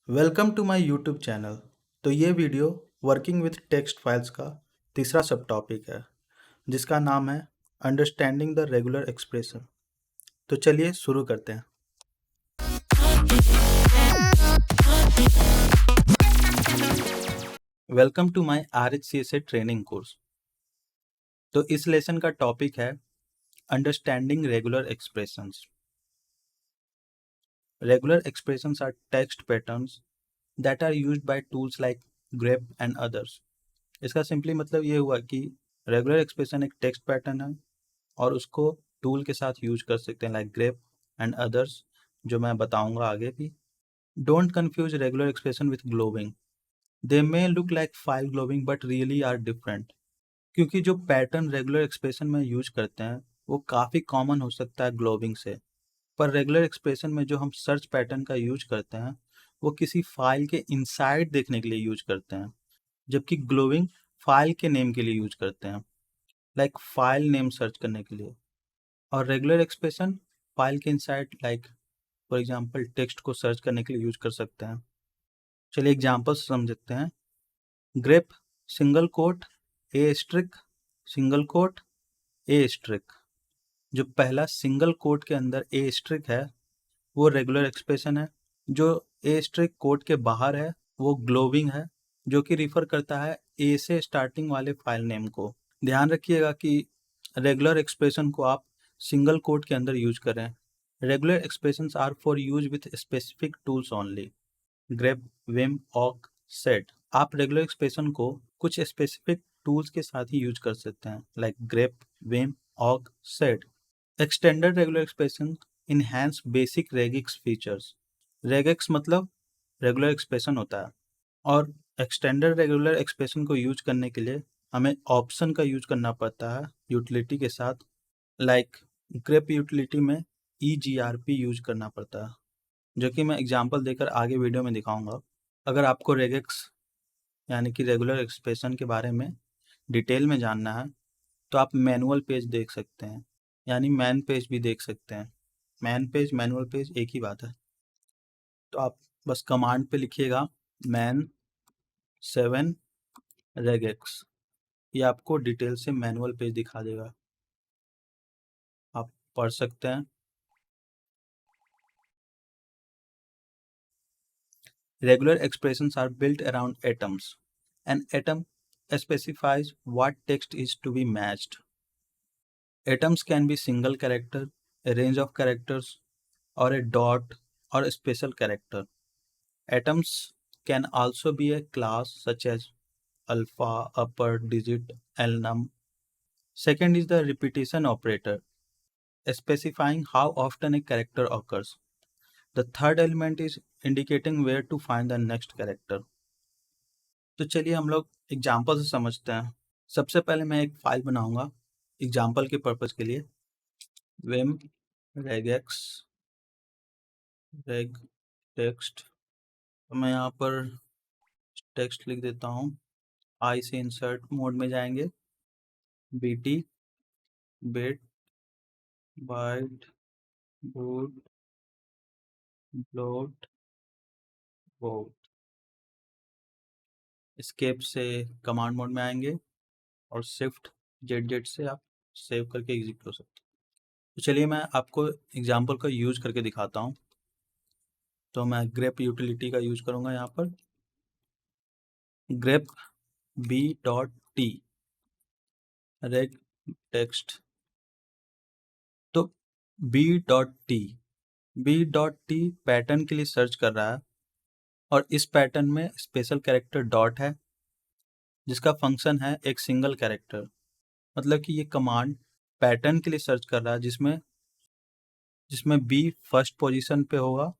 Welcome to my YouTube channel. तो ये video working with text files का तीसरा सब टॉपिक है जिसका नाम है अंडरस्टैंडिंग द रेगुलर एक्सप्रेशन। तो चलिए शुरू करते हैं। Welcome to my RHCSA training course. तो इस लेसन का टॉपिक है understanding regular expressions. Regular expressions are text patterns that are used by tools like grep and others. इसका सिंपली मतलब ये हुआ कि रेगुलर एक्सप्रेशन एक टेक्स्ट पैटर्न है और उसको टूल के साथ यूज कर सकते हैं लाइक grep एंड अदर्स, जो मैं बताऊंगा आगे भी। Don't confuse regular expression with globbing. They may look like file globbing but really are different. क्योंकि जो पैटर्न रेगुलर एक्सप्रेशन में यूज करते हैं वो काफ़ी कॉमन हो सकता है ग्लोबिंग से, पर रेगुलर एक्सप्रेशन में जो हम सर्च पैटर्न का यूज करते हैं वो किसी फाइल के इनसाइड देखने के लिए यूज करते हैं, जबकि ग्लोबिंग फाइल के नेम के लिए यूज करते हैं, लाइक फाइल नेम सर्च करने के लिए। और रेगुलर एक्सप्रेशन फाइल के inside like for example text को सर्च करने के लिए यूज कर सकते हैं। चलिए एग्जांपल समझते हैं। Grep single quote A asterisk single quote A asterisk. जो पहला सिंगल कोट के अंदर ए स्ट्रिक है वो रेगुलर एक्सप्रेशन है। जो ए स्ट्रिक कोट के बाहर है वो ग्लोबिंग है, जो कि रिफर करता है ए से स्टार्टिंग वाले फाइल नेम को। ध्यान रखिएगा कि रेगुलर एक्सप्रेशन को आप सिंगल कोट के अंदर यूज करें। Regular expressions are for use with specific tools only. Grep vim awk sed. आप रेगुलर एक्सप्रेशन को कुछ स्पेसिफिक टूल्स के साथ ही यूज कर सकते हैं like grep vim awk sed. Extended regular expression enhance basic regex features. Regex मतलब regular expression होता है, और एक्सटेंडेड रेगुलर एक्सप्रेशन को यूज करने के लिए हमें ऑप्शन का यूज करना पड़ता है यूटिलिटी के साथ, लाइक ग्रेप यूटिलिटी में EGRP यूज करना पड़ता है, जो कि मैं एग्जांपल देकर आगे वीडियो में दिखाऊंगा। अगर आपको रेगेक्स यानी कि रेगुलर एक्सप्रेशन के बारे में डिटेल में जानना है तो आप मैनुअल पेज देख सकते हैं, यानी मैन पेज भी देख सकते हैं। मैन पेज मैनुअल पेज एक ही बात है। तो आप बस कमांड पे लिखिएगा मैन 7 रेगेक्स, ये आपको डिटेल से मैनुअल पेज दिखा देगा, आप पढ़ सकते हैं। Regular expressions are built around atoms. An atom specifies what text is to be matched. Atoms can be single character, a range of characters, or a dot or a special character. Atoms can also be a class such as alpha, upper digit, enum. Second is the repetition operator, specifying how often a character occurs. The third element is indicating where to find the next character. तो चलिए हम लोग example से समझते हैं। सबसे पहले मैं एक फाइल बनाऊंगा एग्जाम्पल के पर्पज़ के लिए, विम रेगेक्स रेग टेक्स्ट। तो मैं यहाँ पर टेक्स्ट लिख देता हूँ। आई से इंसर्ट मोड में जाएंगे, BT bit byte boot float vote. Escape से कमांड मोड में आएंगे और शिफ्ट जेड से आप सेव करके एग्जिट हो सकते हैं। तो चलिए मैं आपको एग्जाम्पल का यूज करके दिखाता हूँ। तो मैं ग्रेप यूटिलिटी का यूज करूँगा यहाँ पर, ग्रेप b.t रेग टेक्स्ट। तो b.t पैटर्न के लिए सर्च कर रहा है, और इस पैटर्न में स्पेशल कैरेक्टर डॉट है जिसका फंक्शन है एक सिंगल कैरेक्टर। मतलब कि ये कमांड पैटर्न के लिए सर्च कर रहा है जिसमें b फर्स्ट पोजीशन पे होगा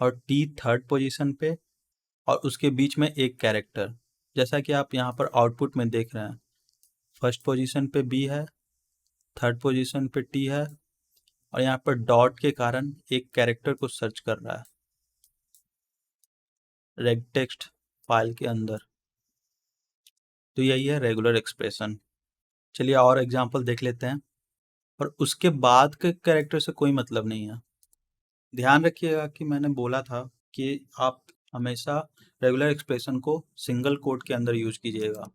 और t थर्ड पोजीशन पे, और उसके बीच में एक कैरेक्टर, जैसा कि आप यहाँ पर आउटपुट में देख रहे हैं। फर्स्ट पोजीशन पे b है, थर्ड पोजीशन पे t है, और यहाँ पर डॉट के कारण एक कैरेक्टर को सर्च कर रहा है रेग टेक्स्ट फाइल के अंदर। तो यही है रेगुलर एक्सप्रेशन। चलिए और एग्जांपल देख लेते हैं। और उसके बाद के कैरेक्टर से कोई मतलब नहीं है। ध्यान रखिएगा कि मैंने बोला था कि आप हमेशा रेगुलर एक्सप्रेशन को सिंगल कोट के अंदर यूज कीजिएगा।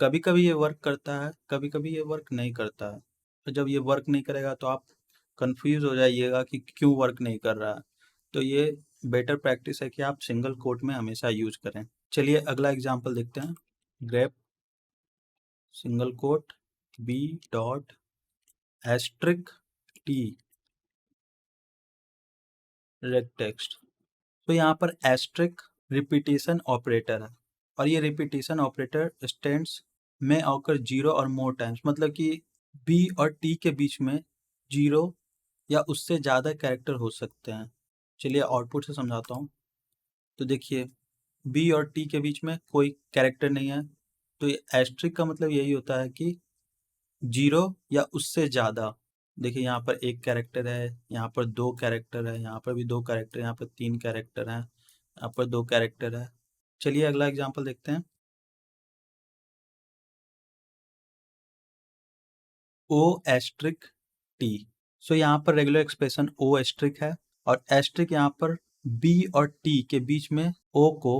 कभी कभी ये वर्क करता है, कभी कभी ये वर्क नहीं करता है। तो जब ये वर्क नहीं करेगा तो आप कंफ्यूज हो जाइएगा कि क्यों वर्क नहीं कर रहा है। तो ये बेटर प्रैक्टिस है कि आप सिंगल कोट में हमेशा यूज करें। चलिए अगला एग्जांपल देखते हैं। Grep single quote B dot asterisk T reg text. तो यहाँ पर एस्ट्रिक रिपीटेशन ऑपरेटर है और ये रिपीटेशन ऑपरेटर स्टैंड्स में ऑकर जीरो और मोर टाइम्स, मतलब कि बी और टी के बीच में जीरो या उससे ज़्यादा कैरेक्टर हो सकते हैं। चलिए आउटपुट से समझाता हूँ। तो देखिए बी और टी के बीच में कोई कैरेक्टर नहीं है, तो ये एस्ट्रिक का मतलब यही होता है कि जीरो या उससे ज़्यादा। देखिए यहाँ पर एक कैरेक्टर है, यहाँ पर दो कैरेक्टर है, यहाँ पर भी दो कैरेक्टर, यहाँ पर तीन कैरेक्टर हैं, यहाँ पर दो कैरेक्टर है। चलिए अगला एग्जांपल देखते हैं। ओ एस्ट्रिक टी। सो यहाँ पर रेगुलर एक्सप्रेशन ओ एस्ट्रिक है और एस्ट्रिक यहाँ पर बी और टी के बीच में ओ को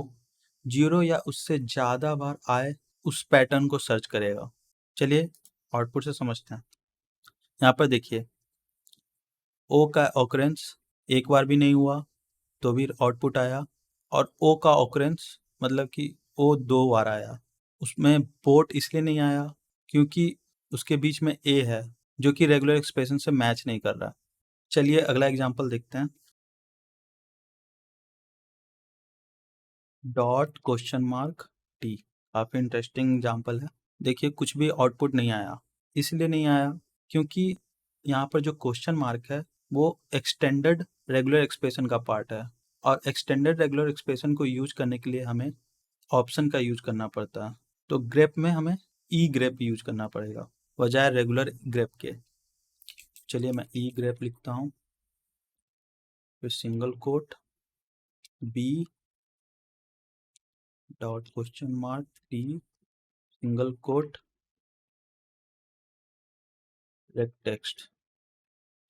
जीरो या उससे ज़्यादा बार आए उस पैटर्न को सर्च करेगा। चलिए आउटपुट से समझते हैं। यहाँ पर देखिए ओ का ऑकरेंस एक बार भी नहीं हुआ तो भी आउटपुट आया, और ओ का ऑकरेंस मतलब कि ओ दो बार आया। उसमें बोट इसलिए नहीं आया क्योंकि उसके बीच में ए है जो कि रेगुलर एक्सप्रेशन से मैच नहीं कर रहा। चलिए अगला एग्जांपल देखते हैं। Dot question mark T. काफ़ी इंटरेस्टिंग एग्जांपल है। देखिए कुछ भी आउटपुट नहीं आया, इसलिए नहीं आया क्योंकि यहाँ पर जो क्वेश्चन मार्क है वो एक्सटेंडेड रेगुलर एक्सप्रेशन का पार्ट है, और एक्सटेंडेड रेगुलर एक्सप्रेशन को यूज करने के लिए हमें ऑप्शन का यूज करना पड़ता है। तो ग्रेप में हमें ई ग्रेप यूज करना पड़ेगा बजाय रेगुलर ग्रेप के। चलिए मैं ई ग्रेप लिखता हूँ, फिर single quote B dot question mark T single quote reg text.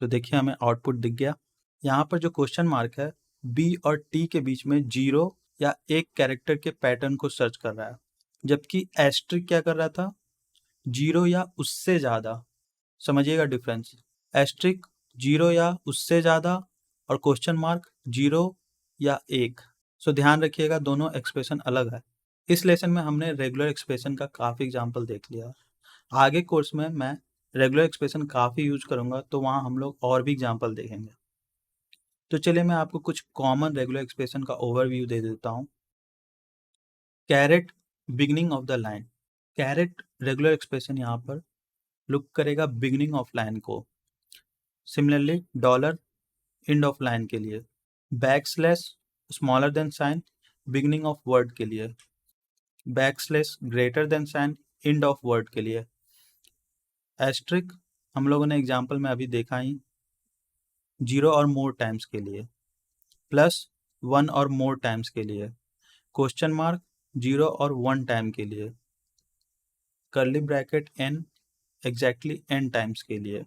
तो देखिए हमें आउटपुट दिख गया। यहाँ पर जो क्वेश्चन मार्क है बी और टी के बीच में जीरो या एक कैरेक्टर के पैटर्न को सर्च कर रहा है, जबकि एस्ट्रिक क्या कर रहा था, जीरो या उससे ज़्यादा। समझिएगा डिफरेंस, एस्ट्रिक जीरो या उससे ज़्यादा और क्वेश्चन मार्क जीरो या एक। सो ध्यान रखिएगा दोनों एक्सप्रेशन अलग है। इस लेसन में हमने रेगुलर एक्सप्रेशन का काफ़ी एग्जाम्पल देख लिया। आगे कोर्स में मैं रेगुलर एक्सप्रेशन काफ़ी यूज करूँगा, तो वहाँ हम लोग और भी एग्जाम्पल देखेंगे। तो चलिए मैं आपको कुछ कॉमन रेगुलर एक्सप्रेशन का ओवरव्यू दे देता हूँ। Caret beginning of the line. Caret regular expression यहाँ पर लुक करेगा बिगनिंग ऑफ लाइन को। Similarly dollar end of line के लिए, backslash smaller than sign beginning of word के लिए, backslash greater than sign end of word के लिए, एस्ट्रिक हम लोगों ने एग्जाम्पल में अभी देखा ही जीरो और मोर टाइम्स के लिए, प्लस वन और मोर टाइम्स के लिए, क्वेश्चन मार्क जीरो और वन टाइम के लिए, curly bracket n exactly n times के लिए।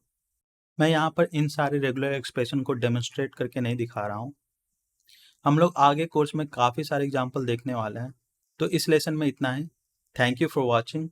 मैं यहाँ पर इन सारे रेगुलर एक्सप्रेशन को डेमोन्स्ट्रेट करके नहीं दिखा रहा हूँ। हम लोग आगे कोर्स में काफ़ी सारे एग्जाम्पल देखने वाले हैं। तो इस लेसन में इतना ही। Thank you for watching.